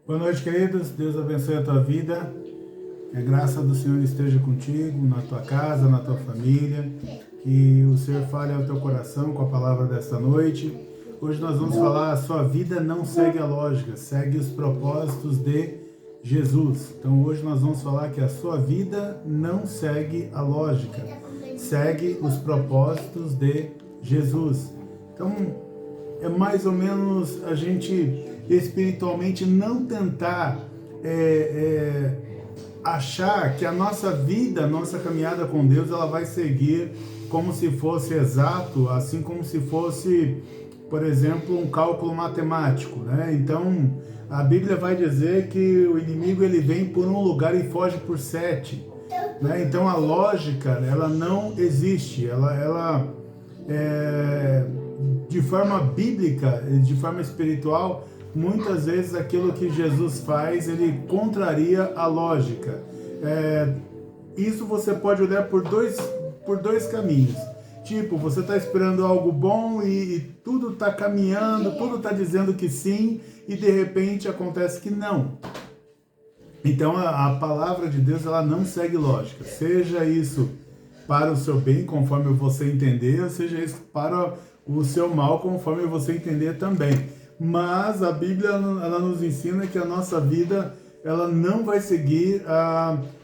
Boa noite, queridos. Deus abençoe a tua vida. Que a graça do Senhor esteja contigo, na tua casa, na tua família. Que o Senhor fale ao teu coração com a palavra desta noite. Hoje nós vamos falar: a sua vida não segue a lógica, segue os propósitos de Jesus. Então hoje nós vamos falar que a sua vida não segue a lógica, segue os propósitos de Jesus. Então é mais ou menos a gente espiritualmente não tentar achar que a nossa vida, a nossa caminhada com Deus, ela vai seguir como se fosse exato, assim como se fosse, por exemplo, um cálculo matemático, né? Então a Bíblia vai dizer que o inimigo ele vem por um lugar e foge por 7, né? Então a lógica ela não existe, de forma bíblica, de forma espiritual, muitas vezes aquilo que Jesus faz, ele contraria a lógica. Isso você pode olhar por dois caminhos. Tipo, você está esperando algo bom e tudo está caminhando, tudo está dizendo que sim, e de repente acontece que não. Então a palavra de Deus ela não segue lógica. Seja isso para o seu bem, conforme você entender, ou seja isso para o seu mal, conforme você entender também. Mas a Bíblia ela nos ensina que a nossa vida ela não vai seguir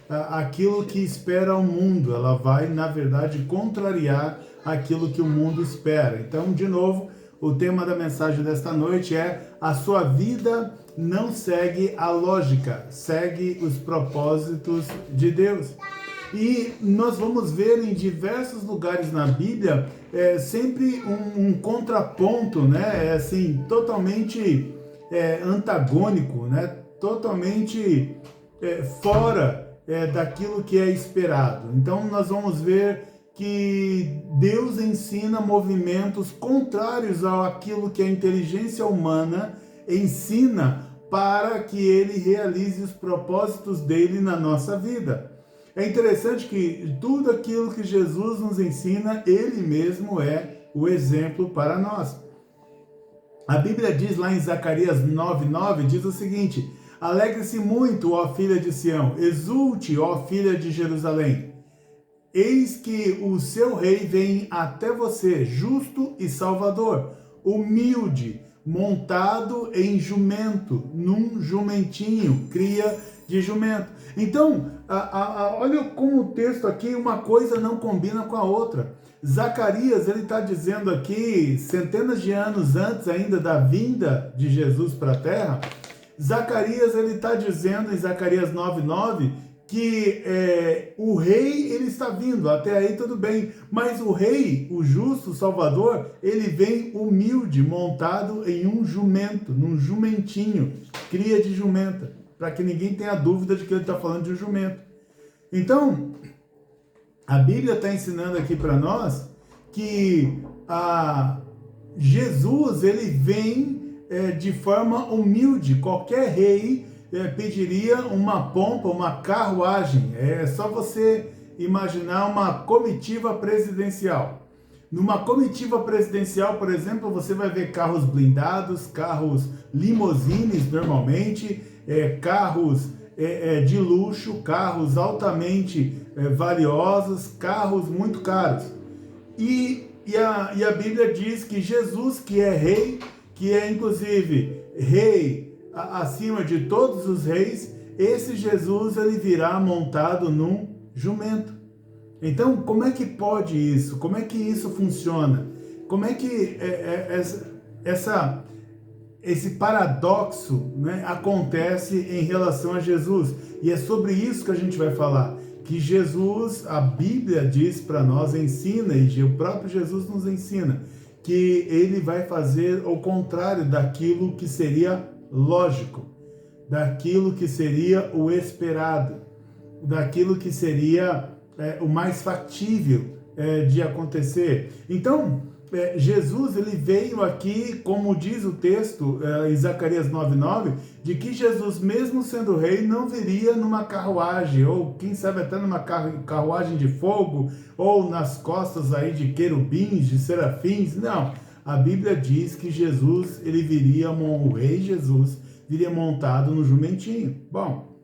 aquilo que espera o mundo. Ela vai, na verdade, contrariar aquilo que o mundo espera. Então, de novo, o tema da mensagem desta noite é: a sua vida não segue a lógica, segue os propósitos de Deus. E nós vamos ver em diversos lugares na Bíblia sempre um contraponto, né? Assim, totalmente antagônico, né? Totalmente fora daquilo que é esperado. Então nós vamos ver que Deus ensina movimentos contrários àquilo que a inteligência humana ensina para que ele realize os propósitos dele na nossa vida. É interessante que tudo aquilo que Jesus nos ensina, ele mesmo é o exemplo para nós. A Bíblia diz lá em Zacarias 9:9, diz o seguinte: alegre-se muito, ó filha de Sião, exulte, ó filha de Jerusalém. Eis que o seu rei vem até você, justo e salvador, humilde, montado em jumento, num jumentinho, cria de jumento. Então, olha como o texto aqui, uma coisa não combina com a outra. Zacarias, ele está dizendo aqui, centenas de anos antes ainda da vinda de Jesus para a Terra, Zacarias, ele está dizendo em Zacarias 9:9, que o rei, ele está vindo, até aí tudo bem, mas o rei, o justo, o salvador, ele vem humilde, montado em um jumento, num jumentinho, cria de jumenta, para que ninguém tenha dúvida de que ele está falando de um jumento. Então, a Bíblia está ensinando aqui para nós que Jesus, ele vem de forma humilde. Qualquer rei pediria uma pompa, uma carruagem. É só você imaginar uma comitiva presidencial. Numa comitiva presidencial, por exemplo, você vai ver carros blindados, carros limousines normalmente, carros de luxo, carros altamente valiosos, carros muito caros. E a Bíblia diz que Jesus, que é rei, que é inclusive rei acima de todos os reis, esse Jesus ele virá montado num jumento. Então, como é que pode isso? Como é que isso funciona? Como é que esse paradoxo, né, acontece em relação a Jesus? E é sobre isso que a gente vai falar. Que Jesus, a Bíblia diz para nós, ensina, e o próprio Jesus nos ensina, que ele vai fazer o contrário daquilo que seria lógico, daquilo que seria o esperado, daquilo que seria o mais factível de acontecer. Então, Jesus ele veio aqui, como diz o texto em Zacarias 9:9, de que Jesus, mesmo sendo rei, não viria numa carruagem, ou quem sabe até numa carruagem de fogo, ou nas costas aí de querubins, de serafins. Não, a Bíblia diz que Jesus ele viria, o rei Jesus viria montado no jumentinho. Bom,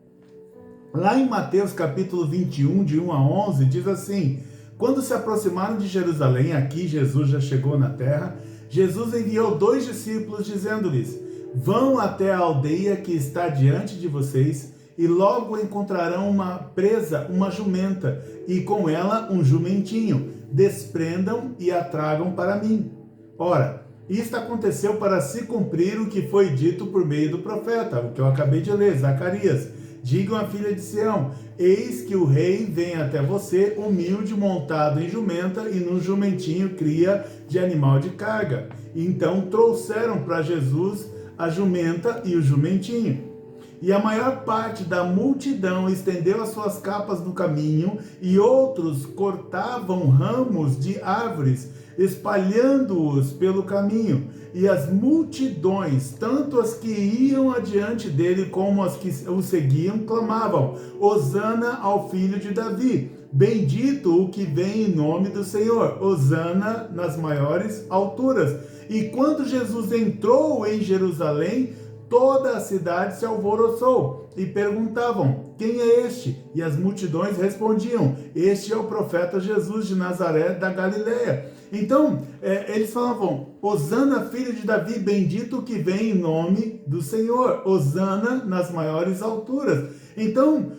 lá em Mateus capítulo 21, de 1 a 11, diz assim: quando se aproximaram de Jerusalém, aqui Jesus já chegou na terra, Jesus enviou 2 discípulos, dizendo-lhes: vão até a aldeia que está diante de vocês, e logo encontrarão uma presa, uma jumenta, e com ela um jumentinho. Desprendam e a tragam para mim. Ora, isto aconteceu para se cumprir o que foi dito por meio do profeta, o que eu acabei de ler, Zacarias. Digam à filha de Sião: eis que o rei vem até você, humilde, montado em jumenta, e num jumentinho cria de animal de carga. E então trouxeram para Jesus a jumenta e o jumentinho. E a maior parte da multidão estendeu as suas capas no caminho, e outros cortavam ramos de árvores, espalhando-os pelo caminho. E as multidões, tanto as que iam adiante dele como as que o seguiam, clamavam: Hosana ao filho de Davi, bendito o que vem em nome do Senhor, Hosana nas maiores alturas. E quando Jesus entrou em Jerusalém, toda a cidade se alvoroçou e perguntavam: quem é este? E as multidões respondiam: este é o profeta Jesus de Nazaré da Galileia. Então, eles falavam: Hosana, filho de Davi, bendito que vem em nome do Senhor, Hosana nas maiores alturas. Então,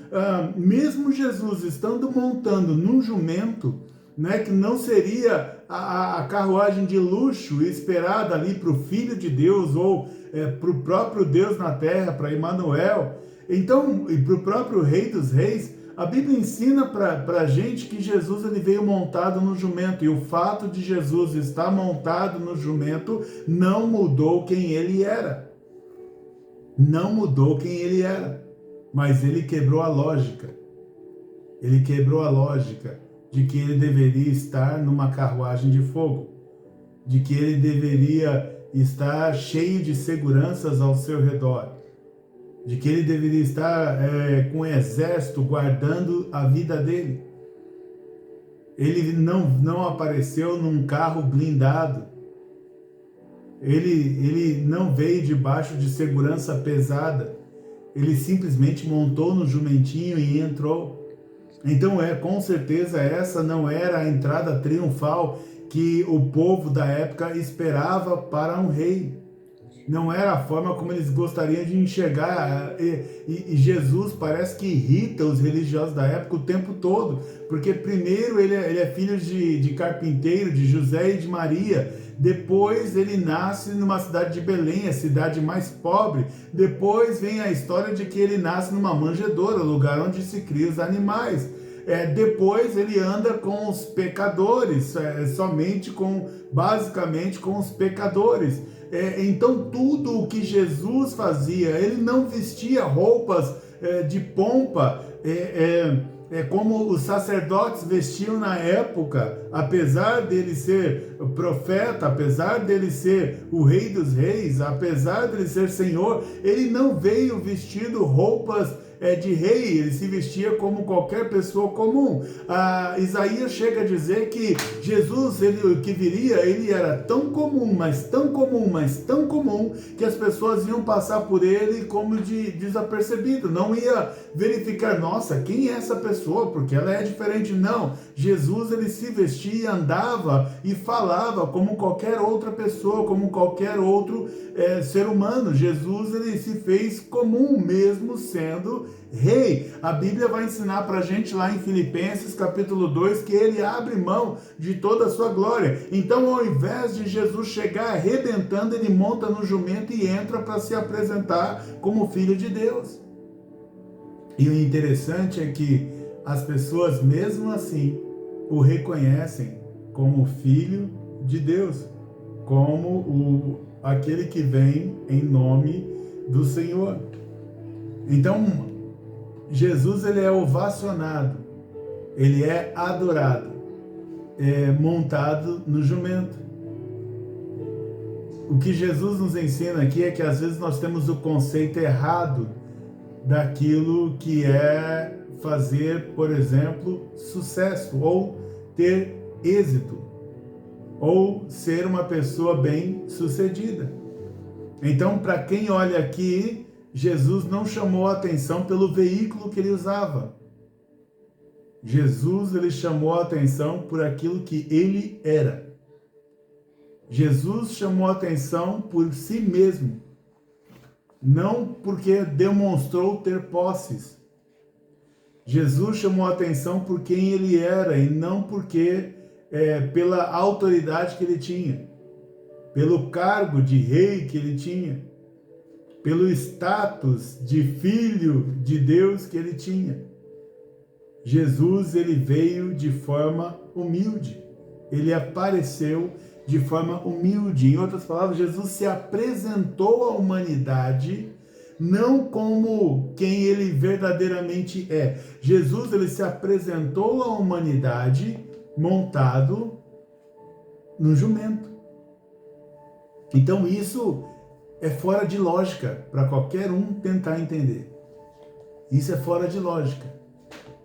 mesmo Jesus estando montando num jumento, né, que não seria a carruagem de luxo esperada ali para o Filho de Deus ou para o próprio Deus na terra, para Emanuel, então, e para o próprio Rei dos Reis, a Bíblia ensina para a gente que Jesus ele veio montado no jumento, e o fato de Jesus estar montado no jumento não mudou quem ele era. Não mudou quem ele era, mas ele quebrou a lógica. Ele quebrou a lógica de que ele deveria estar numa carruagem de fogo, de que ele deveria estar cheio de seguranças ao seu redor, de que ele deveria estar com um exército guardando a vida dele. Ele não apareceu num carro blindado, ele não veio debaixo de segurança pesada, ele simplesmente montou no jumentinho e entrou. Então, com certeza, essa não era a entrada triunfal que o povo da época esperava para um rei. Não era a forma como eles gostariam de enxergar. E Jesus parece que irrita os religiosos da época o tempo todo, porque primeiro ele é filho de carpinteiro, de José e de Maria. Depois ele nasce numa cidade de Belém, a cidade mais pobre. Depois vem a história de que ele nasce numa manjedoura, lugar onde se cria os animais. Depois ele anda com os pecadores, basicamente com os pecadores. Então tudo o que Jesus fazia, ele não vestia roupas de pompa, como os sacerdotes vestiam na época. Apesar dele ser profeta, apesar dele ser o Rei dos Reis, apesar dele ser Senhor, ele não veio vestido roupas de rei, ele se vestia como qualquer pessoa comum. Isaías chega a dizer que Jesus, ele que viria, ele era tão comum, mas tão comum, mas tão comum, que as pessoas iam passar por ele como desapercebido, não ia verificar: nossa, quem é essa pessoa? Porque ela é diferente. Não, Jesus ele se vestia, andava e falava como qualquer outra pessoa, como qualquer outro ser humano. Jesus ele se fez comum, mesmo sendo rei. A Bíblia vai ensinar para a gente lá em Filipenses capítulo 2 que ele abre mão de toda a sua glória. Então, ao invés de Jesus chegar arrebentando, ele monta no jumento e entra para se apresentar como filho de Deus. E o interessante é que as pessoas, mesmo assim, o reconhecem como filho de Deus, como aquele que vem em nome do Senhor. Então, Jesus ele é ovacionado, ele é adorado, montado no jumento. O que Jesus nos ensina aqui é que às vezes nós temos o conceito errado daquilo que é fazer, por exemplo, sucesso, ou ter êxito, ou ser uma pessoa bem-sucedida. Então, para quem olha aqui, Jesus não chamou a atenção pelo veículo que ele usava. Jesus, ele chamou a atenção por aquilo que ele era. Jesus chamou a atenção por si mesmo, não porque demonstrou ter posses. Jesus chamou a atenção por quem ele era e não porque pela autoridade que ele tinha, pelo cargo de rei que ele tinha, pelo status de filho de Deus que ele tinha. Jesus, ele veio de forma humilde. Ele apareceu de forma humilde. Em outras palavras, Jesus se apresentou à humanidade não como quem ele verdadeiramente é. Jesus, ele se apresentou à humanidade montado no jumento. Então isso é fora de lógica para qualquer um tentar entender. Isso é fora de lógica.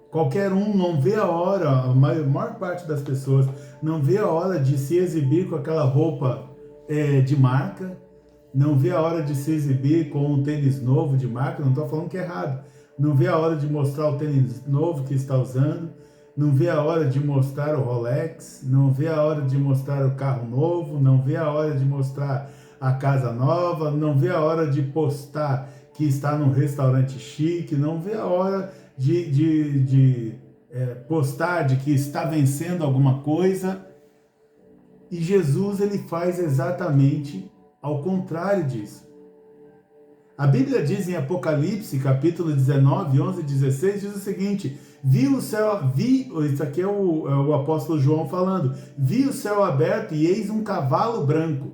Qualquer um não vê a hora, a maior parte das pessoas não vê a hora de se exibir com aquela roupa de marca, não vê a hora de se exibir com um tênis novo de marca, não estou falando que é errado, não vê a hora de mostrar o tênis novo que está usando, não vê a hora de mostrar o Rolex, não vê a hora de mostrar o carro novo, não vê a hora de mostrar a casa nova, não vê a hora de postar que está num restaurante chique, não vê a hora de postar de que está vencendo alguma coisa. E Jesus, ele faz exatamente ao contrário disso. A Bíblia diz em Apocalipse, capítulo 19, 11 e 16, diz o seguinte: isso aqui é o apóstolo João falando, vi o céu aberto e eis um cavalo branco.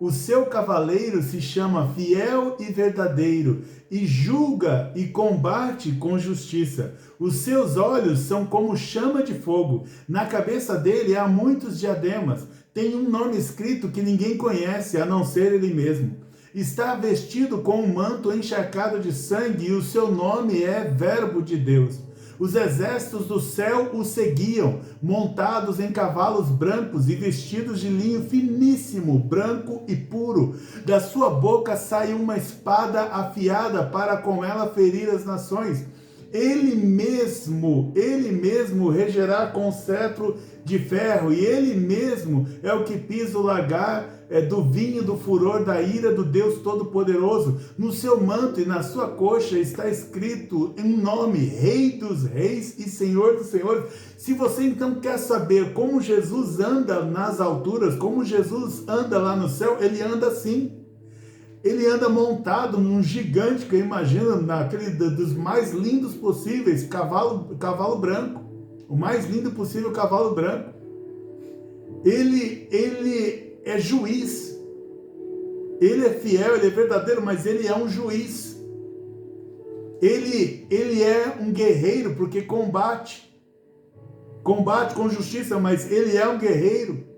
O seu cavaleiro se chama Fiel e Verdadeiro, e julga e combate com justiça. Os seus olhos são como chama de fogo. Na cabeça dele há muitos diademas. Tem um nome escrito que ninguém conhece, a não ser ele mesmo. Está vestido com um manto encharcado de sangue, e o seu nome é Verbo de Deus. Os exércitos do céu o seguiam, montados em cavalos brancos e vestidos de linho finíssimo, branco e puro. Da sua boca sai uma espada afiada para com ela ferir as nações. Ele mesmo regerá com cetro de ferro, e ele mesmo é o que pisa o lagar do vinho do furor da ira do Deus Todo-Poderoso. No seu manto e na sua coxa está escrito um nome: Rei dos Reis e Senhor dos Senhores. Se você então quer saber como Jesus anda nas alturas, como Jesus anda lá no céu, ele anda assim. Ele anda montado num gigante, que eu imagino, naquele dos mais lindos possíveis, cavalo branco. O mais lindo possível, cavalo branco. Ele é juiz. Ele é fiel, ele é verdadeiro, mas ele é um juiz. Ele é um guerreiro, porque combate com justiça, mas ele é um guerreiro.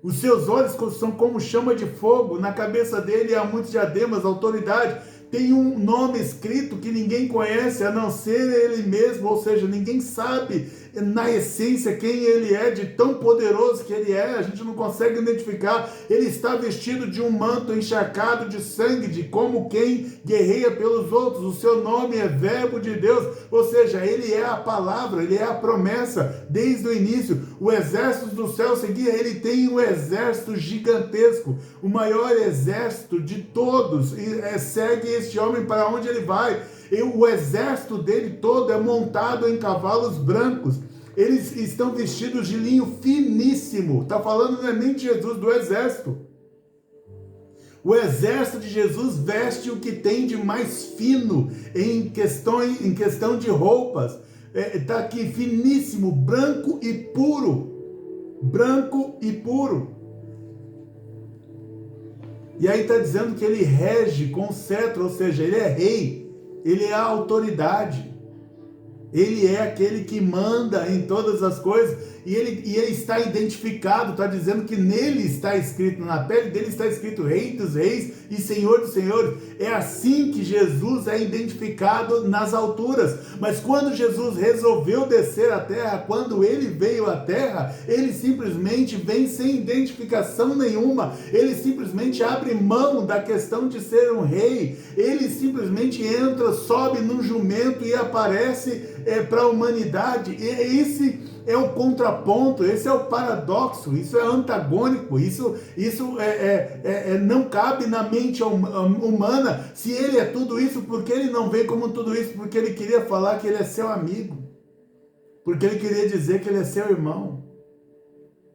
Os seus olhos são como chama de fogo, na cabeça dele há muitos diademas, autoridade. Tem um nome escrito que ninguém conhece, a não ser ele mesmo, ou seja, ninguém sabe na essência quem ele é, de tão poderoso que ele é, a gente não consegue identificar. Ele está vestido de um manto encharcado de sangue, de como quem guerreia pelos outros. O seu nome é Verbo de Deus, ou seja, ele é a palavra, ele é a promessa desde o início. O exército do céu seguia, ele tem um exército gigantesco, o maior exército de todos, e segue este homem para onde ele vai. E o exército dele todo é montado em cavalos brancos. Eles estão vestidos de linho finíssimo. Está falando não é nem de Jesus, do exército. O exército de Jesus veste o que tem de mais fino em questão de roupas. Está aqui finíssimo, branco e puro. Branco e puro. E aí está dizendo que ele rege com cetro, ou seja, ele é rei, ele é a autoridade. Ele é aquele que manda em todas as coisas, e ele está identificado, está dizendo que nele está escrito, na pele dele está escrito Rei dos Reis e Senhor dos Senhores. É assim que Jesus é identificado nas alturas. Mas quando Jesus resolveu descer à terra, quando ele veio à terra, ele simplesmente vem sem identificação nenhuma, ele simplesmente abre mão da questão de ser um rei, ele simplesmente entra, sobe num jumento e aparece para a humanidade. E esse é o contraponto, esse é o paradoxo, isso é antagônico, isso não cabe na mente humana. Se ele é tudo isso, por que ele não veio como tudo isso? Porque ele queria falar que ele é seu amigo, porque ele queria dizer que ele é seu irmão,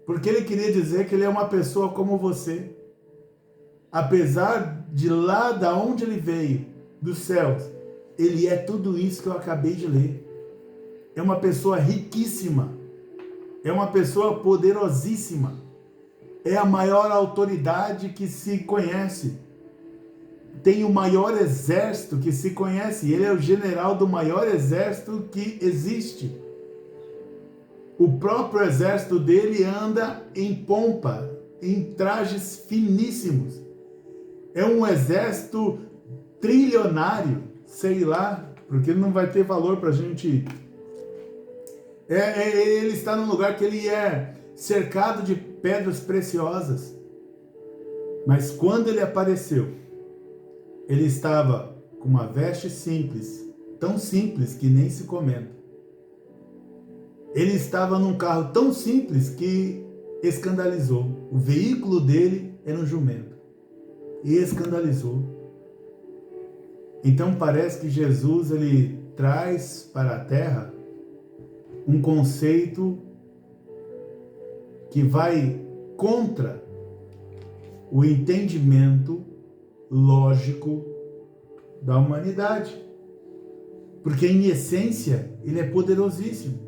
porque ele queria dizer que ele é uma pessoa como você. Apesar de lá da onde ele veio, dos céus, ele é tudo isso que eu acabei de ler. É uma pessoa riquíssima, é uma pessoa poderosíssima, é a maior autoridade que se conhece, tem o maior exército que se conhece, ele é o general do maior exército que existe. O próprio exército dele anda em pompa, em trajes finíssimos. É um exército trilionário, sei lá, porque não vai ter valor para a gente. Ele está num lugar que ele é cercado de pedras preciosas. Mas quando ele apareceu, ele estava com uma veste simples, tão simples que nem se comenta. Ele estava num carro tão simples que escandalizou. O veículo dele era um jumento. E escandalizou. Então parece que Jesus ele traz para a terra um conceito que vai contra o entendimento lógico da humanidade. Porque em essência ele é poderosíssimo.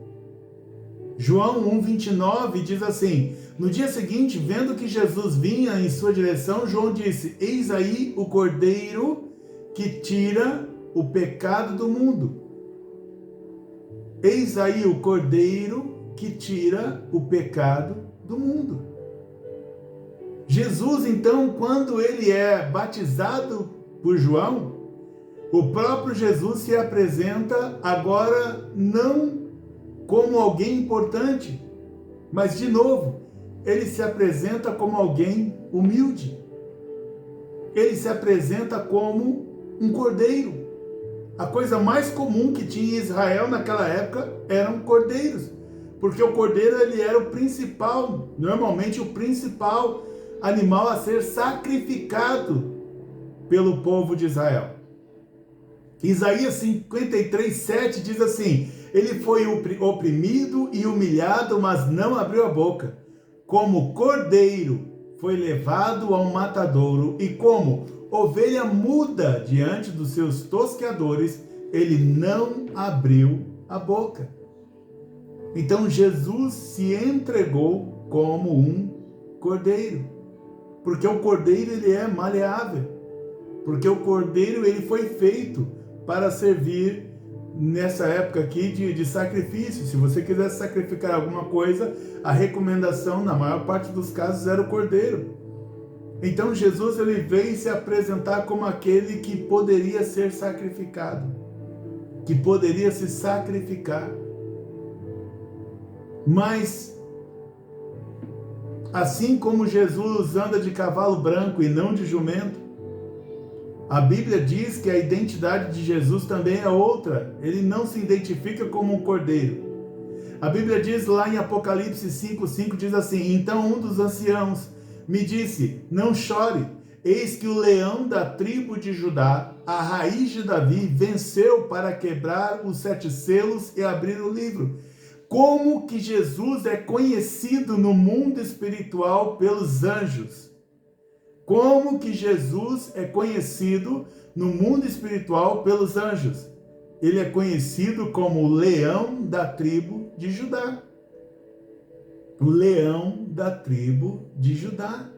João 1,29 diz assim: no dia seguinte, vendo que Jesus vinha em sua direção, João disse: eis aí o Cordeiro que tira o pecado do mundo. Eis aí o Cordeiro que tira o pecado do mundo. Jesus, então, quando ele é batizado por João, o próprio Jesus se apresenta agora não como alguém importante, mas de novo, ele se apresenta como alguém humilde. Ele se apresenta como um cordeiro. A coisa mais comum que tinha em Israel naquela época eram cordeiros, porque o cordeiro ele era o principal, normalmente o principal animal a ser sacrificado pelo povo de Israel. Isaías 53:7 diz assim: ele foi oprimido e humilhado, mas não abriu a boca. Como cordeiro foi levado ao matadouro, e como ovelha muda diante dos seus tosqueadores, ele não abriu a boca. Então Jesus se entregou como um cordeiro, porque o cordeiro ele é maleável, porque o cordeiro ele foi feito para servir nessa época aqui de sacrifício. Se você quiser sacrificar alguma coisa, a recomendação na maior parte dos casos era o cordeiro. Então Jesus ele veio se apresentar como aquele que poderia ser sacrificado, que poderia se sacrificar. Mas assim como Jesus anda de cavalo branco e não de jumento, a Bíblia diz que a identidade de Jesus também é outra. Ele não se identifica como um cordeiro. A Bíblia diz lá em Apocalipse 5:5, diz assim: então um dos anciãos me disse: não chore, eis que o leão da tribo de Judá, a raiz de Davi, venceu para quebrar os 7 selos e abrir o livro. Como que Jesus é conhecido no mundo espiritual pelos anjos? Como que Jesus é conhecido no mundo espiritual pelos anjos? Ele é conhecido como o leão da tribo de Judá. O leão da tribo de Judá.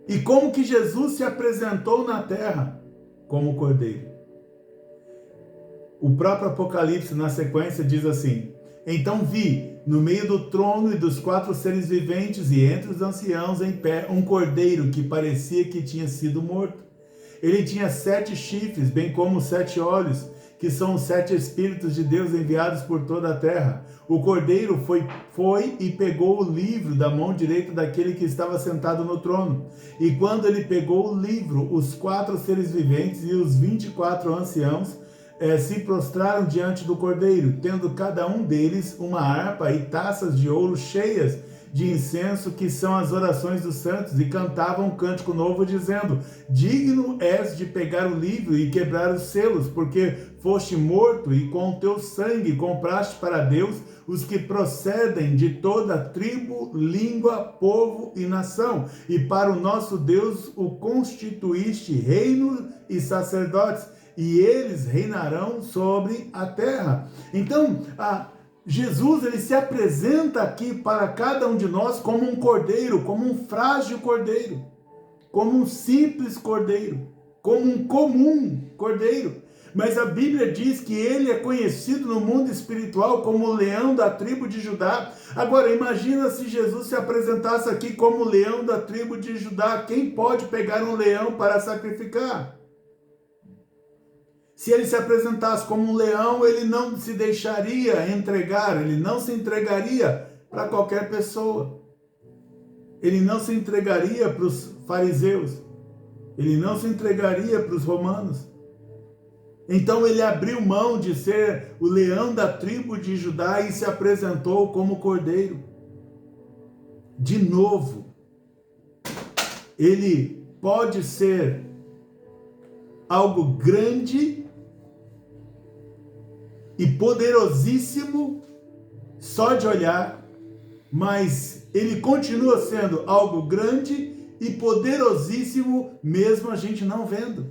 E como que Jesus se apresentou na terra? Como cordeiro. O próprio Apocalipse, na sequência, diz assim: então vi, no meio do trono e dos 4 seres viventes e entre os anciãos em pé, um cordeiro que parecia que tinha sido morto. Ele tinha 7 chifres, bem como 7 olhos, que são os 7 Espíritos de Deus enviados por toda a terra. O cordeiro foi e pegou o livro da mão direita daquele que estava sentado no trono. E quando ele pegou o livro, os 4 seres viventes e os 24 anciãos se prostraram diante do cordeiro, tendo cada um deles uma harpa e taças de ouro cheias de incenso, que são as orações dos santos, e cantavam um cântico novo, dizendo: digno és de pegar o livro e quebrar os selos, porque foste morto e com o teu sangue compraste para Deus os que procedem de toda tribo, língua, povo e nação, e para o nosso Deus o constituíste reino e sacerdotes, e eles reinarão sobre a terra. Então, Jesus, ele se apresenta aqui para cada um de nós como um cordeiro, como um frágil cordeiro, como um simples cordeiro, como um comum cordeiro. Mas a Bíblia diz que ele é conhecido no mundo espiritual como o leão da tribo de Judá. Agora, imagina se Jesus se apresentasse aqui como o leão da tribo de Judá. Quem pode pegar um leão para sacrificar? Se ele se apresentasse como um leão, ele não se deixaria entregar, ele não se entregaria para qualquer pessoa. Ele não se entregaria para os fariseus. Ele não se entregaria para os romanos. Então ele abriu mão de ser o leão da tribo de Judá e se apresentou como cordeiro. De novo, ele pode ser algo grande e poderosíssimo só de olhar, mas ele continua sendo algo grande e poderosíssimo mesmo a gente não vendo.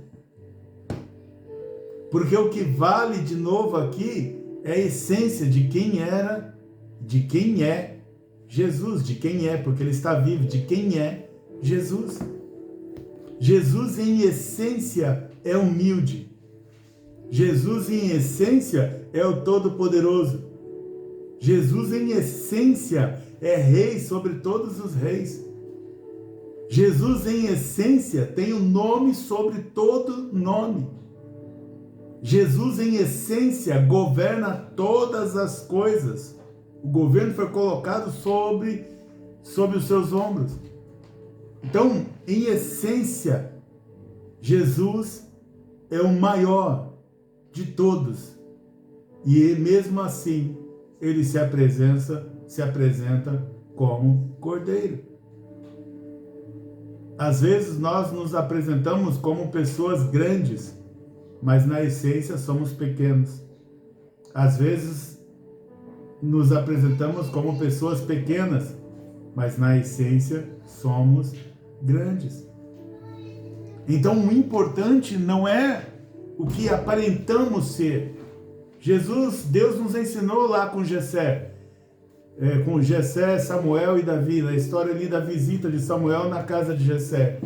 Porque o que vale de novo aqui é a essência de quem era, de quem é Jesus, de quem é, porque ele está vivo, de quem é Jesus. Jesus em essência é humilde. Jesus em essência é o Todo-Poderoso. Jesus em essência é rei sobre todos os reis. Jesus em essência tem o nome sobre todo nome. Jesus em essência governa todas as coisas. O governo foi colocado sobre os seus ombros. Então, em essência, Jesus é o maior de todos. E mesmo assim, ele se apresenta como cordeiro. Às vezes nós nos apresentamos como pessoas grandes, mas na essência somos pequenos. Às vezes nos apresentamos como pessoas pequenas, mas na essência somos grandes. Então o importante não é o que aparentamos ser. Deus nos ensinou lá com Jessé, Samuel e Davi, na história ali da visita de Samuel na casa de Jessé.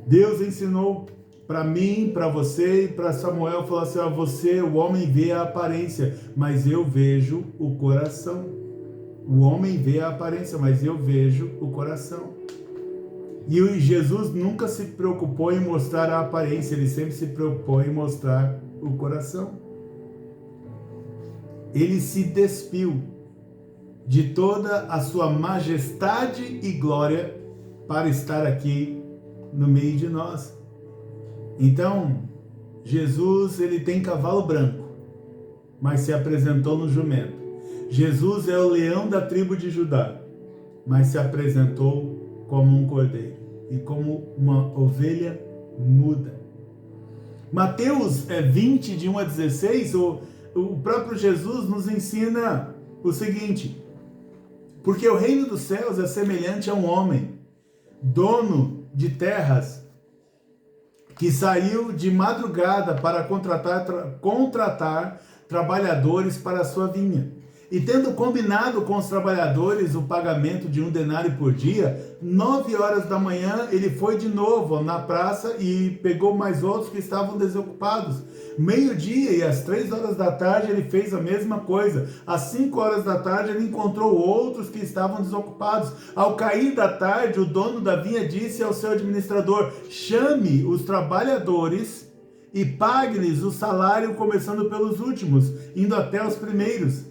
Deus ensinou para mim, para você e para Samuel, falou assim: você, o homem vê a aparência, mas eu vejo o coração. O homem vê a aparência, mas eu vejo o coração. E Jesus nunca se preocupou em mostrar a aparência, ele sempre se preocupou em mostrar o coração. Ele se despiu de toda a sua majestade e glória para estar aqui no meio de nós. Então, Jesus, ele tem cavalo branco, mas se apresentou no jumento. Jesus é o leão da tribo de Judá, mas se apresentou como um cordeiro e como uma ovelha muda. Mateus 20, de 1 a 16, o próprio Jesus nos ensina o seguinte: porque o reino dos céus é semelhante a um homem, dono de terras, que saiu de madrugada para contratar trabalhadores para a sua vinha. E tendo combinado com os trabalhadores o pagamento de 1 denário por dia, 9 horas da manhã ele foi de novo na praça e pegou mais outros que estavam desocupados. Meio-dia e às 3 horas da tarde ele fez a mesma coisa. Às 5 horas da tarde ele encontrou outros que estavam desocupados. Ao cair da tarde, o dono da vinha disse ao seu administrador: chame os trabalhadores e pague-lhes o salário, começando pelos últimos, indo até os primeiros.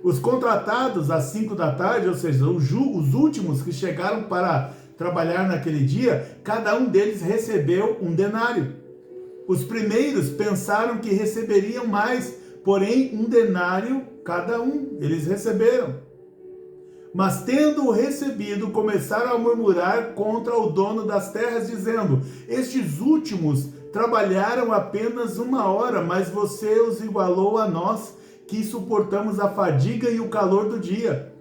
Os contratados às 5 da tarde, ou seja, os últimos que chegaram para trabalhar naquele dia, cada um deles recebeu 1 denário. Os primeiros pensaram que receberiam mais, porém 1 denário cada um, eles receberam. Mas tendo recebido, começaram a murmurar contra o dono das terras, dizendo: estes últimos trabalharam apenas 1 hora, mas você os igualou a nós, que suportamos a fadiga e o calor do dia.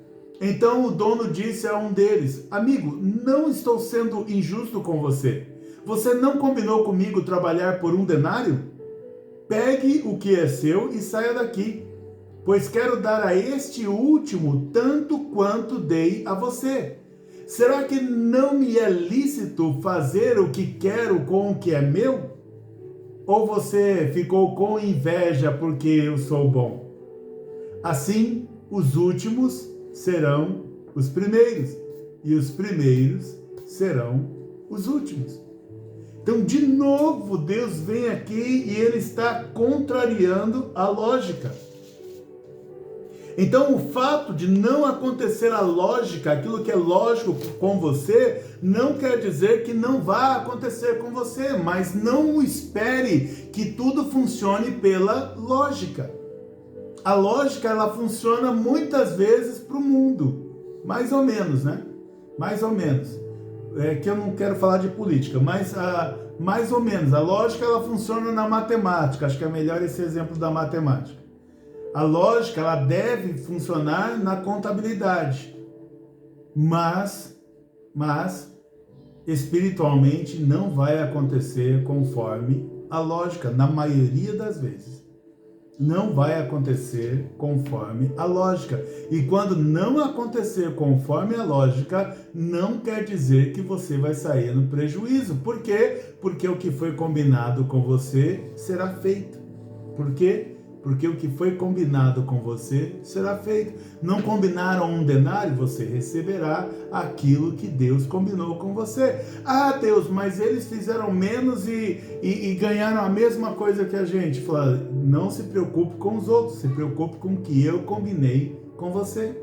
Então o dono disse a um deles: amigo, não estou sendo injusto com você. Você não combinou comigo trabalhar por 1 denário? Pegue o que é seu e saia daqui, pois quero dar a este último tanto quanto dei a você. Será que não me é lícito fazer o que quero com o que é meu? Ou você ficou com inveja porque eu sou bom? Assim, os últimos serão os primeiros, e os primeiros serão os últimos. Então, de novo, Deus vem aqui e Ele está contrariando a lógica. Então, o fato de não acontecer a lógica, aquilo que é lógico com você, não quer dizer que não vai acontecer com você, mas não espere que tudo funcione pela lógica. A lógica, ela funciona muitas vezes para o mundo, mais ou menos, né? Mais ou menos. É que eu não quero falar de política, mas mais ou menos. A lógica, ela funciona na matemática. Acho que é melhor esse exemplo da matemática. A lógica, ela deve funcionar na contabilidade, mas espiritualmente não vai acontecer conforme a lógica, na maioria das vezes. Não vai acontecer conforme a lógica. E quando não acontecer conforme a lógica, não quer dizer que você vai sair no prejuízo. Por quê? Porque o que foi combinado com você será feito. Por quê? Porque o que foi combinado com você será feito. Não combinaram 1 denário, você receberá aquilo que Deus combinou com você. Ah, Deus, mas eles fizeram menos e ganharam a mesma coisa que a gente. Fala, não se preocupe com os outros, se preocupe com o que eu combinei com você.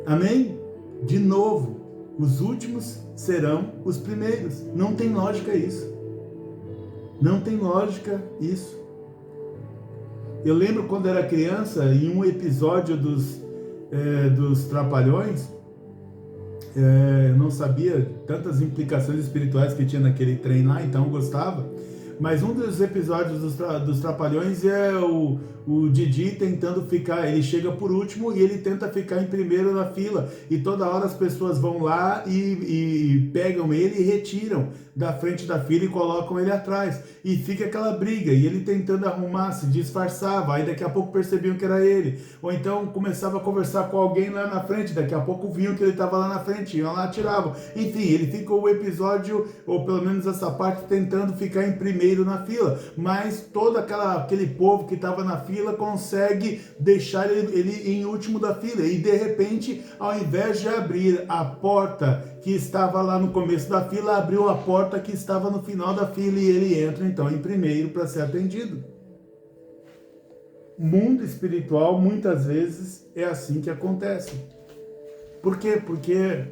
Amém? De novo, os últimos serão os primeiros. Não tem lógica isso. Não tem lógica isso. Eu lembro quando era criança, em um episódio dos Trapalhões, eu não sabia tantas implicações espirituais que tinha naquele trem lá, então eu gostava. Mas um dos episódios dos Trapalhões é o Didi tentando ficar, ele chega por último e ele tenta ficar em primeiro na fila. E toda hora as pessoas vão lá e pegam ele e retiram da frente da fila e colocam ele atrás. E fica aquela briga, e ele tentando arrumar, se disfarçava, aí daqui a pouco percebiam que era ele. Ou então começava a conversar com alguém lá na frente, daqui a pouco viam que ele estava lá na frente, iam lá, tiravam. Enfim, ele ficou o episódio, ou pelo menos essa parte, tentando ficar em primeiro na fila. Mas todo aquele povo que estava na fila consegue deixar ele em último da fila. E de repente, ao invés de abrir a porta que estava lá no começo da fila, abriu a porta que estava no final da fila e ele entra então em primeiro para ser atendido. Mundo espiritual muitas vezes é assim que acontece. Por quê? Porque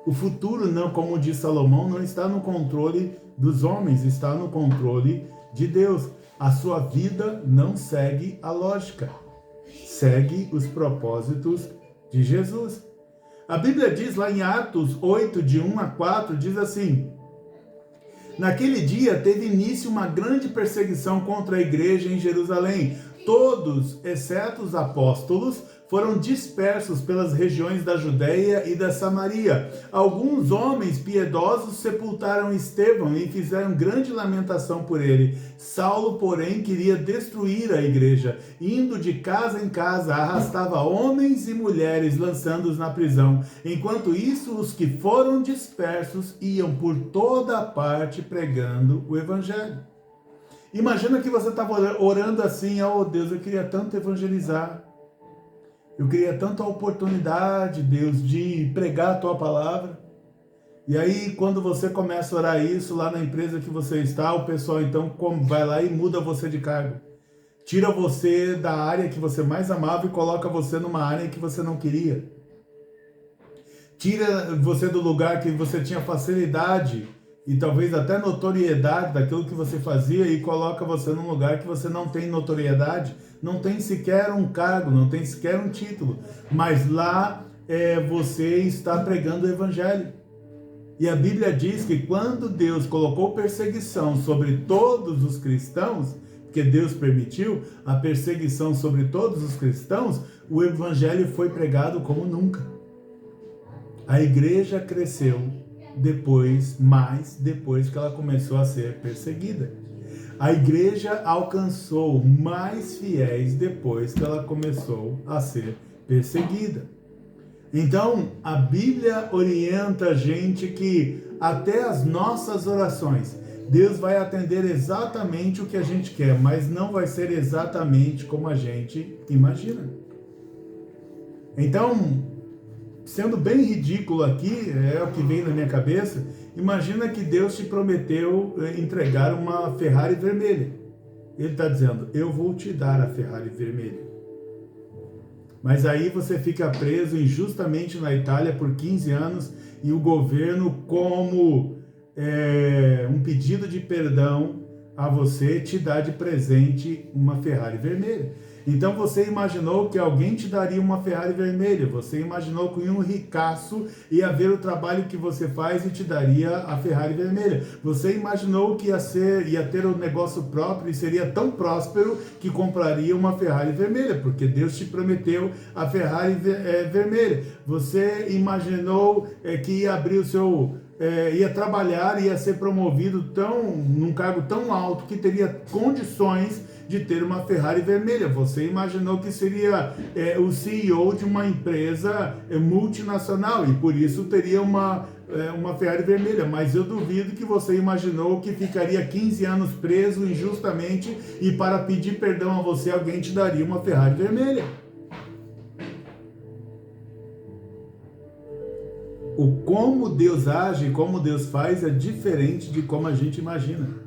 o futuro, não, como diz Salomão, não está no controle dos homens, está no controle de Deus. A sua vida não segue a lógica, segue os propósitos de Jesus. A Bíblia diz lá em Atos 8, de 1 a 4, diz assim: naquele dia teve início uma grande perseguição contra a igreja em Jerusalém. todos, exceto os apóstolos, foram dispersos pelas regiões da Judéia e da Samaria. Alguns homens piedosos sepultaram Estevão e fizeram grande lamentação por ele. Saulo, porém, queria destruir a igreja. Indo de casa em casa, arrastava homens e mulheres, lançando-os na prisão. Enquanto isso, os que foram dispersos iam por toda parte pregando o evangelho. Imagina que você estava orando assim: oh Deus, eu queria tanto evangelizar. Eu queria tanto a oportunidade, Deus, de pregar a tua palavra. E aí, quando você começa a orar isso lá na empresa que você está, o pessoal então vai lá e muda você de cargo. Tira você da área que você mais amava e coloca você numa área que você não queria. Tira você do lugar que você tinha facilidade e talvez até notoriedade daquilo que você fazia e coloca você num lugar que você não tem notoriedade, não tem sequer um cargo, não tem sequer um título, mas lá você está pregando o evangelho. E a Bíblia diz que quando Deus colocou perseguição sobre todos os cristãos, porque Deus permitiu a perseguição sobre todos os cristãos, o evangelho foi pregado como nunca. A igreja cresceu depois que ela começou a ser perseguida. A igreja alcançou mais fiéis depois que ela começou a ser perseguida. Então, a Bíblia orienta a gente que até as nossas orações, Deus vai atender exatamente o que a gente quer, mas não vai ser exatamente como a gente imagina. Então, sendo bem ridículo aqui, é o que vem na minha cabeça, imagina que Deus te prometeu entregar uma Ferrari vermelha. Ele está dizendo: eu vou te dar a Ferrari vermelha. Mas aí você fica preso injustamente na Itália por 15 anos e o governo, como um pedido de perdão a você, te dá de presente uma Ferrari vermelha. Então você imaginou que alguém te daria uma Ferrari vermelha, você imaginou que um ricaço ia ver o trabalho que você faz e te daria a Ferrari vermelha. Você imaginou que ia ter um negócio próprio e seria tão próspero que compraria uma Ferrari vermelha, porque Deus te prometeu a Ferrari vermelha. Você imaginou que ia abrir o seu... ia trabalhar, ia ser promovido num cargo tão alto que teria condições de ter uma Ferrari vermelha. Você imaginou que seria o CEO de uma empresa multinacional e por isso teria uma Ferrari vermelha, mas eu duvido que você imaginou que ficaria 15 anos preso injustamente e para pedir perdão a você alguém te daria uma Ferrari vermelha. O como Deus age, como Deus faz é diferente de como a gente imagina.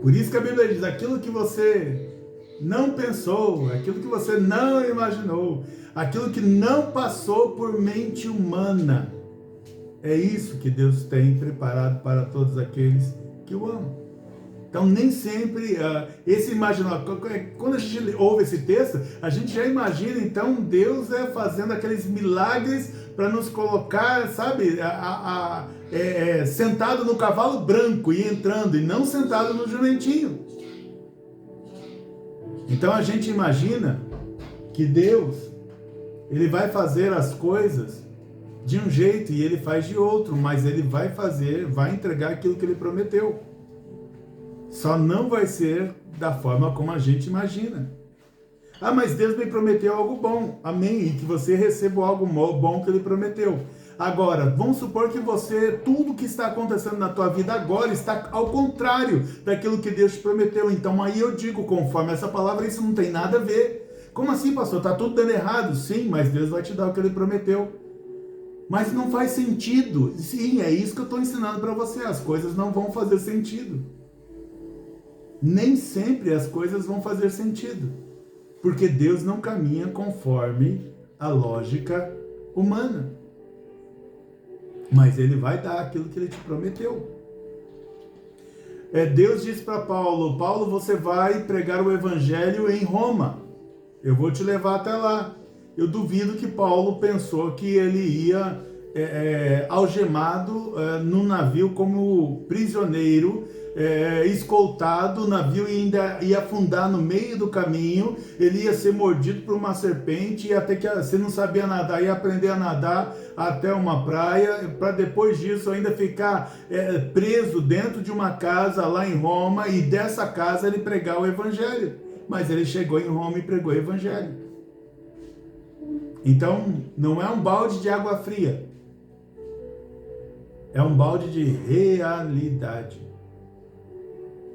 Por isso que a Bíblia diz: aquilo que você não pensou, aquilo que você não imaginou, aquilo que não passou por mente humana, é isso que Deus tem preparado para todos aqueles que o amam. Então nem sempre esse imaginar, quando a gente ouve esse texto, a gente já imagina então Deus fazendo aqueles milagres para nos colocar, sabe, sentado no cavalo branco e entrando, e não sentado no jumentinho. Então a gente imagina que Deus, ele vai fazer as coisas de um jeito e ele faz de outro, mas ele vai entregar aquilo que ele prometeu. Só não vai ser da forma como a gente imagina. Ah, mas Deus me prometeu algo bom. Amém. E que você receba algo bom que ele prometeu. Agora, vamos supor que tudo que está acontecendo na tua vida agora está ao contrário daquilo que Deus te prometeu. Então aí eu digo, conforme essa palavra, isso não tem nada a ver. Como assim, pastor? Está tudo dando errado? Sim, mas Deus vai te dar o que ele prometeu. Mas não faz sentido. Sim, é isso que eu estou ensinando para você. As coisas não vão fazer sentido. Nem sempre as coisas vão fazer sentido. Porque Deus não caminha conforme a lógica humana. Mas ele vai dar aquilo que ele te prometeu. Deus disse para Paulo: Paulo, você vai pregar o evangelho em Roma. Eu vou te levar até lá. Eu duvido que Paulo pensou que ele ia algemado num navio como prisioneiro escoltado, o navio ainda ia afundar no meio do caminho, ele ia ser mordido por uma serpente, e até que você não sabia nadar, ia aprender a nadar até uma praia, para depois disso ainda ficar preso dentro de uma casa lá em Roma, e dessa casa ele pregar o evangelho. Mas ele chegou em Roma e pregou o evangelho. Então, não é um balde de água fria. É um balde de realidade.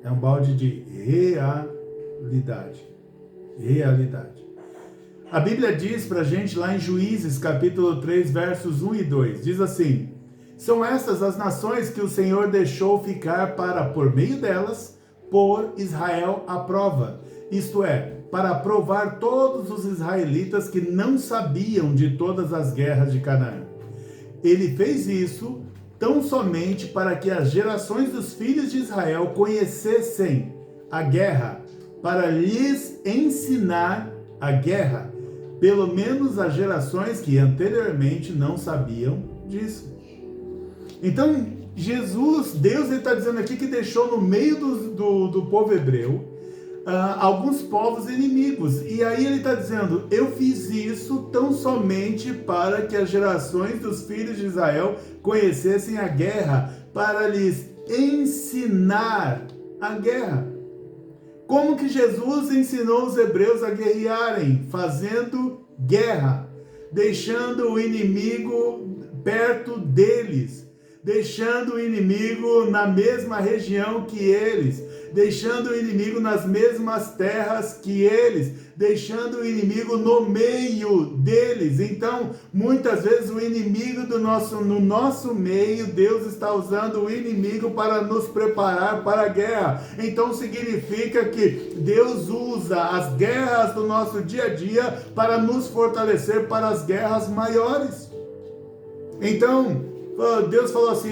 É um balde de realidade. Realidade. A Bíblia diz pra gente lá em Juízes, capítulo 3, versos 1 e 2. Diz assim: são estas as nações que o Senhor deixou ficar para, por meio delas, pôr Israel à prova. Isto é, para provar todos os israelitas que não sabiam de todas as guerras de Canaã. Ele fez isso tão somente para que as gerações dos filhos de Israel conhecessem a guerra, para lhes ensinar a guerra, pelo menos as gerações que anteriormente não sabiam disso. Então, Deus está dizendo aqui que deixou no meio do povo hebreu alguns povos inimigos. E aí ele está dizendo, eu fiz isso tão somente para que as gerações dos filhos de Israel conhecessem a guerra, para lhes ensinar a guerra. Como que Jesus ensinou os hebreus a guerrearem? Fazendo guerra, deixando o inimigo perto deles, deixando o inimigo na mesma região que eles, deixando o inimigo nas mesmas terras que eles, deixando o inimigo no meio deles. Então, muitas vezes o inimigo no nosso meio, Deus está usando o inimigo para nos preparar para a guerra. Então significa que Deus usa as guerras do nosso dia a dia para nos fortalecer para as guerras maiores. Então, Deus falou assim,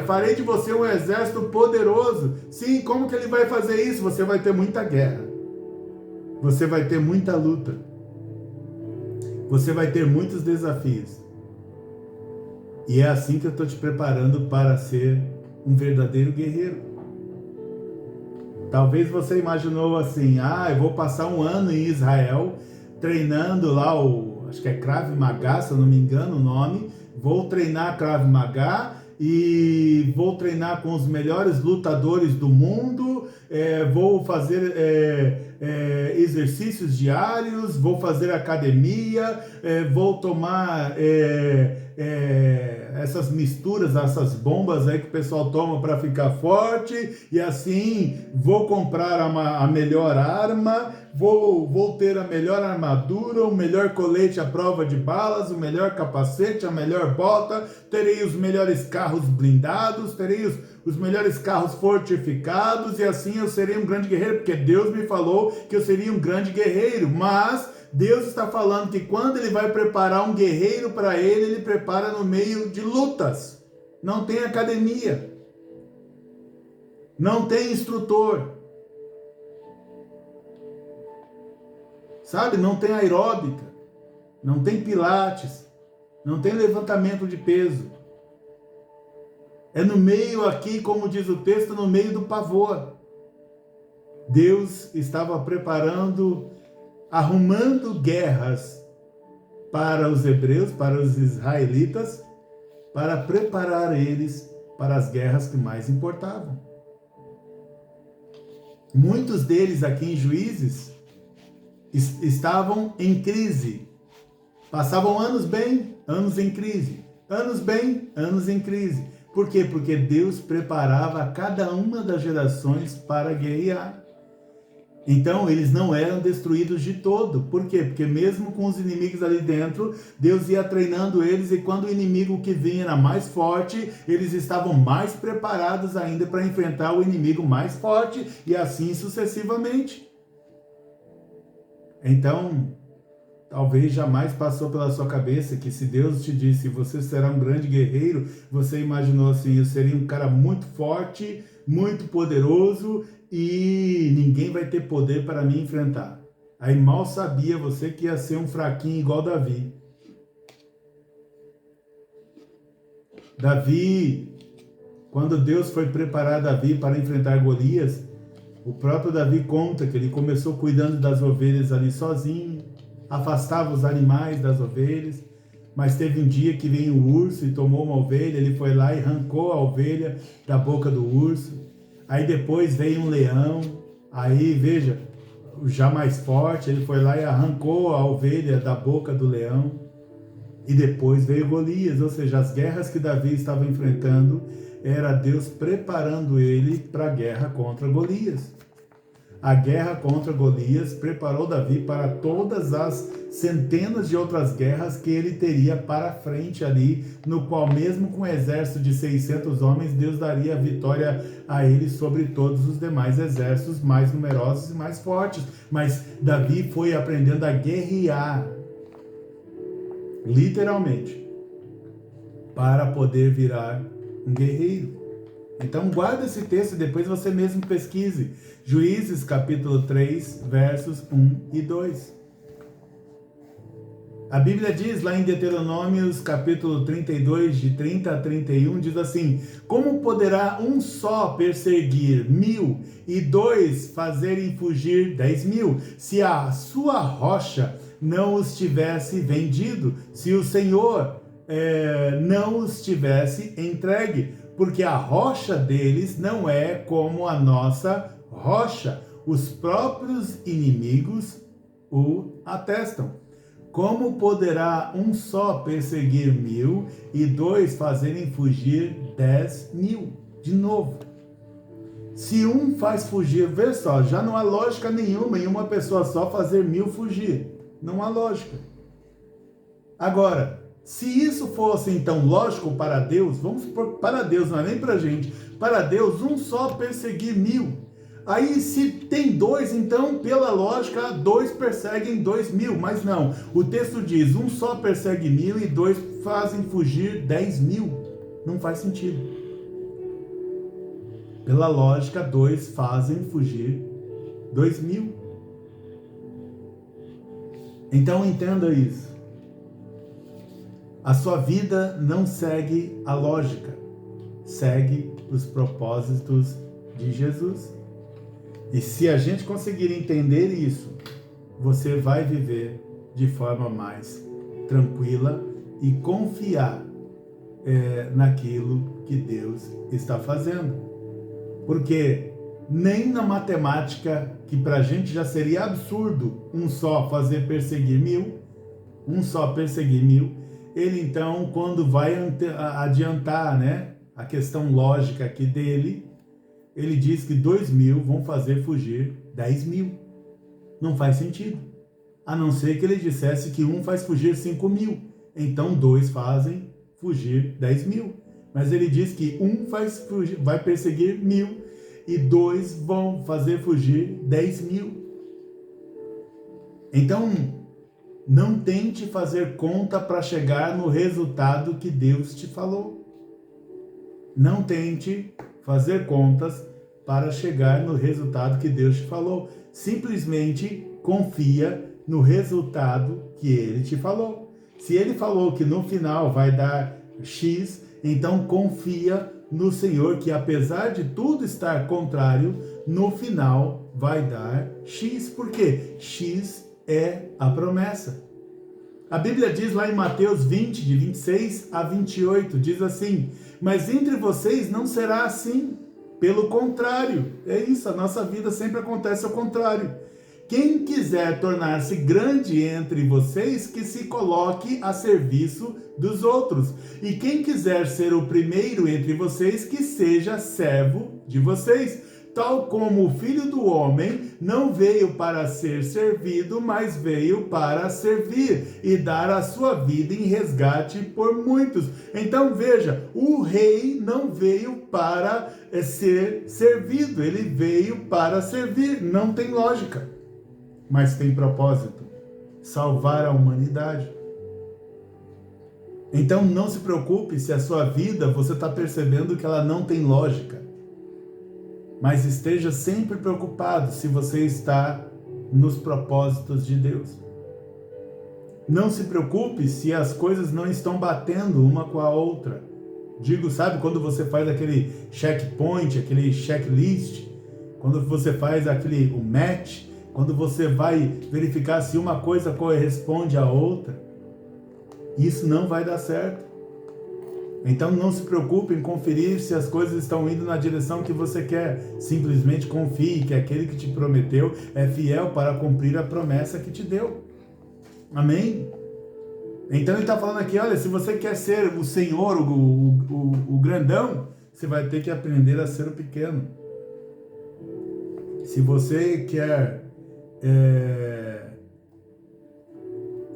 farei de você um exército poderoso. Sim, como que ele vai fazer isso? Você vai ter muita guerra. Você vai ter muita luta. Você vai ter muitos desafios. E é assim que eu estou te preparando para ser um verdadeiro guerreiro. Talvez você imaginou assim, eu vou passar um ano em Israel, treinando lá acho que é Krav Maga, se eu não me engano o nome. Vou treinar Krav Maga e vou treinar com os melhores lutadores do mundo, vou fazer exercícios diários, vou fazer academia, vou tomar essas misturas, essas bombas aí que o pessoal toma para ficar forte, e assim vou comprar a melhor arma, vou ter a melhor armadura, o melhor colete à prova de balas, o melhor capacete, a melhor bota, terei os melhores carros blindados, terei os melhores carros fortificados, e assim eu serei um grande guerreiro, porque Deus me falou que eu seria um grande guerreiro. Mas Deus está falando que quando ele vai preparar um guerreiro para ele prepara no meio de lutas. Não tem academia, não tem instrutor, sabe? Não tem aeróbica, não tem pilates, não tem levantamento de peso. É no meio aqui, como diz o texto, no meio do pavor. Deus estava preparando, arrumando guerras para os hebreus, para os israelitas, para preparar eles para as guerras que mais importavam. Muitos deles aqui em Juízes estavam em crise. Passavam anos bem, anos em crise. Anos bem, anos em crise. Por quê? Porque Deus preparava cada uma das gerações para guerrear. Então, eles não eram destruídos de todo. Por quê? Porque mesmo com os inimigos ali dentro, Deus ia treinando eles, e quando o inimigo que vinha era mais forte, eles estavam mais preparados ainda para enfrentar o inimigo mais forte, e assim sucessivamente. Então, talvez jamais passou pela sua cabeça que se Deus te disse, você será um grande guerreiro, você imaginou assim, eu seria um cara muito forte, muito poderoso, e ninguém vai ter poder para me enfrentar. Aí mal sabia você que ia ser um fraquinho igual Davi. Davi Quando Deus foi preparar Davi para enfrentar Golias, o próprio Davi conta que ele começou cuidando das ovelhas ali sozinho, afastava os animais das ovelhas, mas teve um dia que veio um urso e tomou uma ovelha, ele foi lá e arrancou a ovelha da boca do urso. Aí depois veio um leão, aí veja, já mais forte, ele foi lá e arrancou a ovelha da boca do leão. E depois veio Golias, ou seja, as guerras que Davi estava enfrentando, era Deus preparando ele para a guerra contra Golias. A guerra contra Golias preparou Davi para todas as centenas de outras guerras que ele teria para frente ali, no qual mesmo com um exército de 600 homens, Deus daria a vitória a ele sobre todos os demais exércitos mais numerosos e mais fortes. Mas Davi foi aprendendo a guerrear, literalmente, para poder virar um guerreiro. Então guarda esse texto e depois você mesmo pesquise. Juízes capítulo 3, versos 1 e 2. A Bíblia diz lá em Deuteronômios capítulo 32, de 30 a 31, diz assim: como poderá um só perseguir 1000 e dois fazerem fugir 10.000, se a sua rocha não os tivesse vendido, se o Senhor não os tivesse entregue? Porque a rocha deles não é como a nossa rocha. Os próprios inimigos o atestam. Como poderá um só perseguir 1000 e dois fazerem fugir 10.000? De novo, se um faz fugir, vê só, já não há lógica nenhuma em uma pessoa só fazer 1000 fugir. Não há lógica. Agora, se isso fosse então lógico para Deus, vamos supor, para Deus, não é nem para a gente, para Deus um só perseguir 1000. Aí se tem dois, então pela lógica, dois perseguem 2.000, mas não. O texto diz, um só persegue 1000 e dois fazem fugir 10.000. Não faz sentido. Pela lógica, dois fazem fugir 2.000. Então entenda isso. A sua vida não segue a lógica, segue os propósitos de Jesus. E se a gente conseguir entender isso, você vai viver de forma mais tranquila e confiar naquilo que Deus está fazendo. Porque nem na matemática, que para a gente já seria absurdo um só fazer perseguir 1000, um só perseguir 1000, ele então, quando vai adiantar, a questão lógica aqui dele, ele diz que 2.000 vão fazer fugir 10.000. Não faz sentido. A não ser que ele dissesse que um faz fugir 5.000. Então dois fazem fugir 10.000. Mas ele diz que um vai perseguir 1000 e dois vão fazer fugir 10.000. Então, não tente fazer conta para chegar no resultado que Deus te falou. Não tente fazer contas para chegar no resultado que Deus te falou. Simplesmente confia no resultado que Ele te falou. Se Ele falou que no final vai dar X, então confia no Senhor que, apesar de tudo estar contrário, no final vai dar X. Por quê? X é a promessa. A Bíblia diz lá em Mateus 20, de 26 a 28, diz assim: mas entre vocês não será assim. Pelo contrário, é isso, a nossa vida sempre acontece ao contrário. Quem quiser tornar-se grande entre vocês, que se coloque a serviço dos outros. E quem quiser ser o primeiro entre vocês, que seja servo de vocês. Tal como o Filho do Homem não veio para ser servido, mas veio para servir e dar a sua vida em resgate por muitos. Então veja, o rei não veio para ser servido, ele veio para servir. Não tem lógica, mas tem propósito: salvar a humanidade. Então não se preocupe se a sua vida você está percebendo que ela não tem lógica. Mas esteja sempre preocupado se você está nos propósitos de Deus. Não se preocupe se as coisas não estão batendo uma com a outra. Digo, sabe, quando você faz aquele checkpoint, aquele checklist, quando você faz o match, quando você vai verificar se uma coisa corresponde à outra, isso não vai dar certo. Então não se preocupe em conferir se as coisas estão indo na direção que você quer. Simplesmente confie que aquele que te prometeu é fiel para cumprir a promessa que te deu. Amém? Então ele está falando aqui, olha, se você quer ser o Senhor, o grandão, você vai ter que aprender a ser o pequeno. Se você quer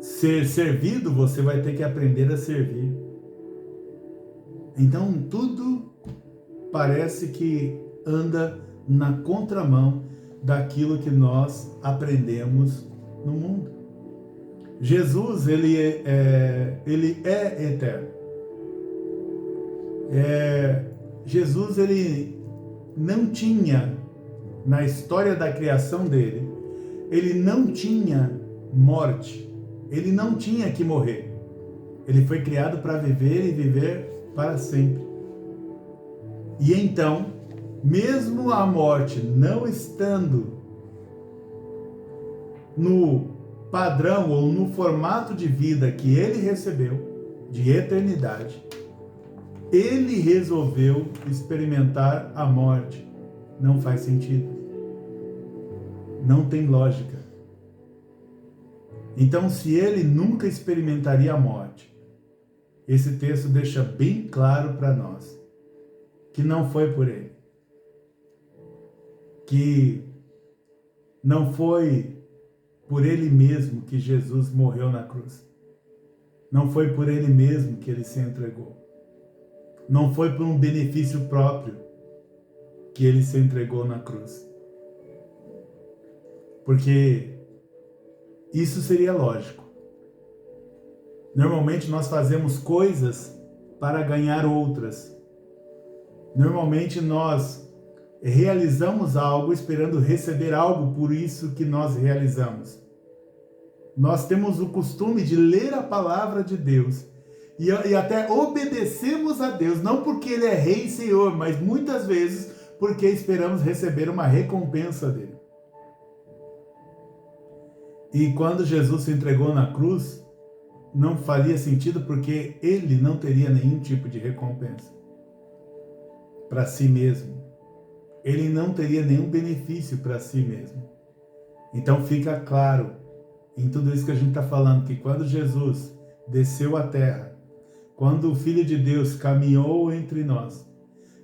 ser servido, você vai ter que aprender a servir. Então tudo parece que anda na contramão daquilo que nós aprendemos no mundo. Jesus, ele é eterno. Jesus, ele não tinha, na história da criação dele, ele não tinha morte. Ele não tinha que morrer. Ele foi criado para viver e viver para sempre. E então, mesmo a morte não estando no padrão ou no formato de vida que ele recebeu, de eternidade, ele resolveu experimentar a morte. Não faz sentido. Não tem lógica. Então, se ele nunca experimentaria a morte, esse texto deixa bem claro para nós que não foi por ele. Que não foi por ele mesmo que Jesus morreu na cruz. Não foi por ele mesmo que ele se entregou. Não foi por um benefício próprio que ele se entregou na cruz. Porque isso seria lógico. Normalmente nós fazemos coisas para ganhar outras. Normalmente nós realizamos algo esperando receber algo por isso que nós realizamos. Nós temos o costume de ler a palavra de Deus e até obedecemos a Deus, não porque Ele é Rei e Senhor, mas muitas vezes porque esperamos receber uma recompensa dele. E quando Jesus se entregou na cruz, não faria sentido porque ele não teria nenhum tipo de recompensa para si mesmo. Ele não teria nenhum benefício para si mesmo. Então fica claro em tudo isso que a gente está falando, que quando Jesus desceu à terra, quando o Filho de Deus caminhou entre nós,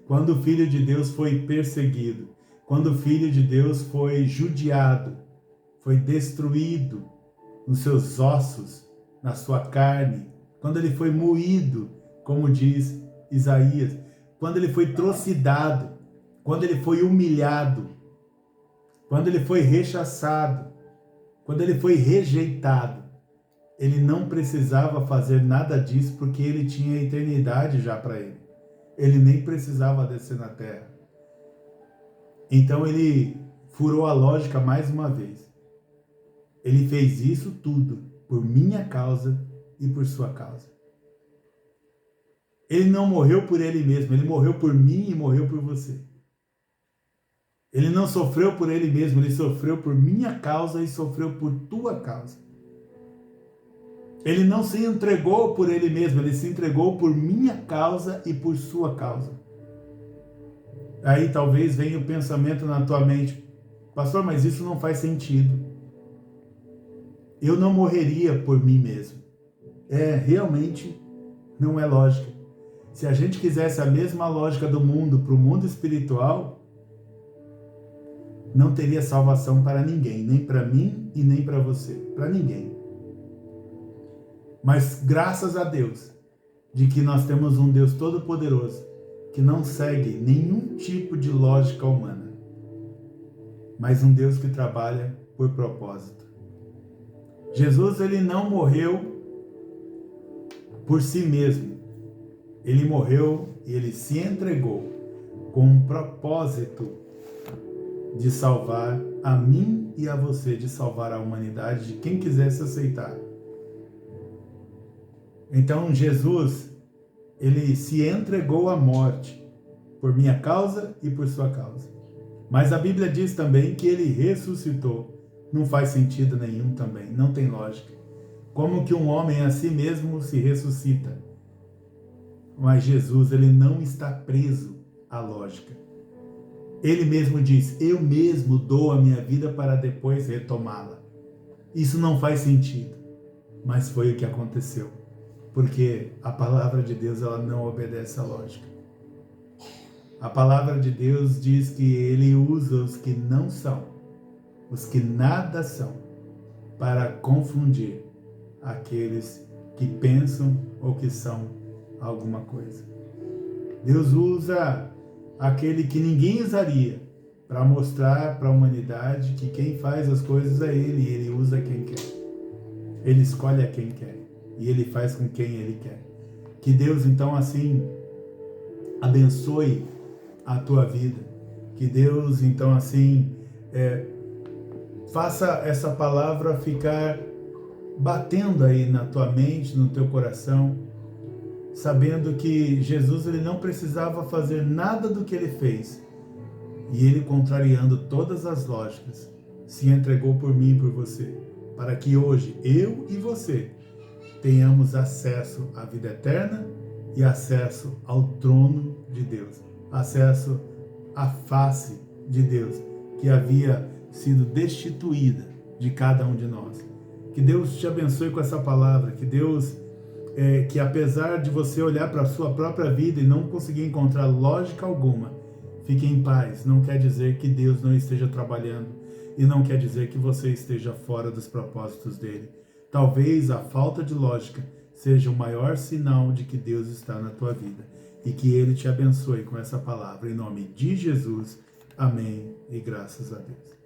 quando o Filho de Deus foi perseguido, quando o Filho de Deus foi judiado, foi destruído nos seus ossos, na sua carne, quando ele foi moído, como diz Isaías, quando ele foi trucidado, quando ele foi humilhado, quando ele foi rechaçado, quando ele foi rejeitado, ele não precisava fazer nada disso porque ele tinha a eternidade já para ele. Ele nem precisava descer na terra. Então ele furou a lógica mais uma vez. Ele fez isso tudo por minha causa e por sua causa. Ele não morreu por ele mesmo, ele morreu por mim e morreu por você. Ele não sofreu por ele mesmo, ele sofreu por minha causa e sofreu por tua causa. Ele não se entregou por ele mesmo, ele se entregou por minha causa e por sua causa. Aí talvez venha o pensamento na tua mente, pastor, mas isso não faz sentido. Eu não morreria por mim mesmo. Realmente não é lógica. Se a gente quisesse a mesma lógica do mundo para o mundo espiritual, não teria salvação para ninguém, nem para mim e nem para você, para ninguém. Mas graças a Deus, de que nós temos um Deus todo-poderoso, que não segue nenhum tipo de lógica humana, mas um Deus que trabalha por propósito. Jesus, ele não morreu por si mesmo. Ele morreu e ele se entregou com um propósito de salvar a mim e a você, de salvar a humanidade, de quem quisesse aceitar. Então Jesus, ele se entregou à morte por minha causa e por sua causa. Mas a Bíblia diz também que ele ressuscitou. Não faz sentido nenhum também, não tem lógica. Como que um homem a si mesmo se ressuscita? Mas Jesus, ele não está preso à lógica. Ele mesmo diz, eu mesmo dou a minha vida para depois retomá-la. Isso não faz sentido, mas foi o que aconteceu. Porque a palavra de Deus, ela não obedece à lógica. A palavra de Deus diz que ele usa os que não são, os que nada são, para confundir aqueles que pensam ou que são alguma coisa. Deus usa aquele que ninguém usaria para mostrar para a humanidade que quem faz as coisas é ele, e ele usa quem quer. Ele escolhe a quem quer e ele faz com quem ele quer. Que Deus então assim abençoe a tua vida. Que Deus então assim faça essa palavra ficar batendo aí na tua mente, no teu coração, sabendo que Jesus ele não precisava fazer nada do que ele fez, e ele, contrariando todas as lógicas, se entregou por mim e por você, para que hoje eu e você tenhamos acesso à vida eterna e acesso ao trono de Deus, acesso à face de Deus, que havia sido destituída de cada um de nós. Que Deus te abençoe com essa palavra, que Deus, que apesar de você olhar para a sua própria vida e não conseguir encontrar lógica alguma, fique em paz. Não quer dizer que Deus não esteja trabalhando e não quer dizer que você esteja fora dos propósitos dele. Talvez a falta de lógica seja o maior sinal de que Deus está na tua vida, e que ele te abençoe com essa palavra. Em nome de Jesus, amém e graças a Deus.